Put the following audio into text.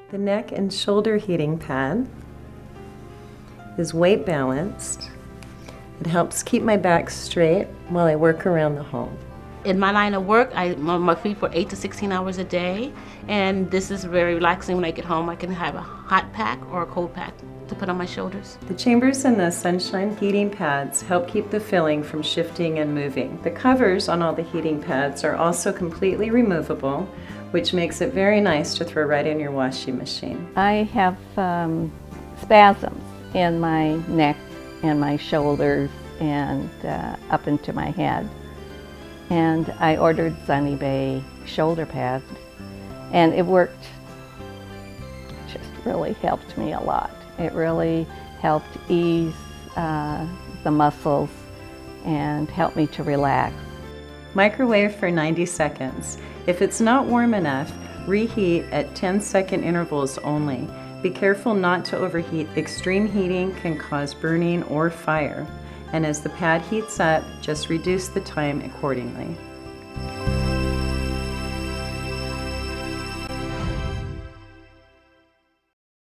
The neck and shoulder heating pad is weight balanced. It helps keep my back straight while I work around the home. In my line of work, I'm on my feet for 8 to 16 hours a day, and this is very relaxing. When I get home, I can have a hot pack or a cold pack to put on my shoulders. The chambers and the sunshine heating pads help keep the filling from shifting and moving. The covers on all the heating pads are also completely removable, which makes it very nice to throw right in your washing machine. I have spasms in my neck and my shoulders and up into my head. And I ordered Sunny Bay shoulder pads, and it worked. Just really helped me a lot. It really helped ease the muscles and helped me to relax. Microwave for 90 seconds. If it's not warm enough, reheat at 10-second intervals only. Be careful not to overheat. Extreme heating can cause burning or fire. And as the pad heats up, just reduce the time accordingly.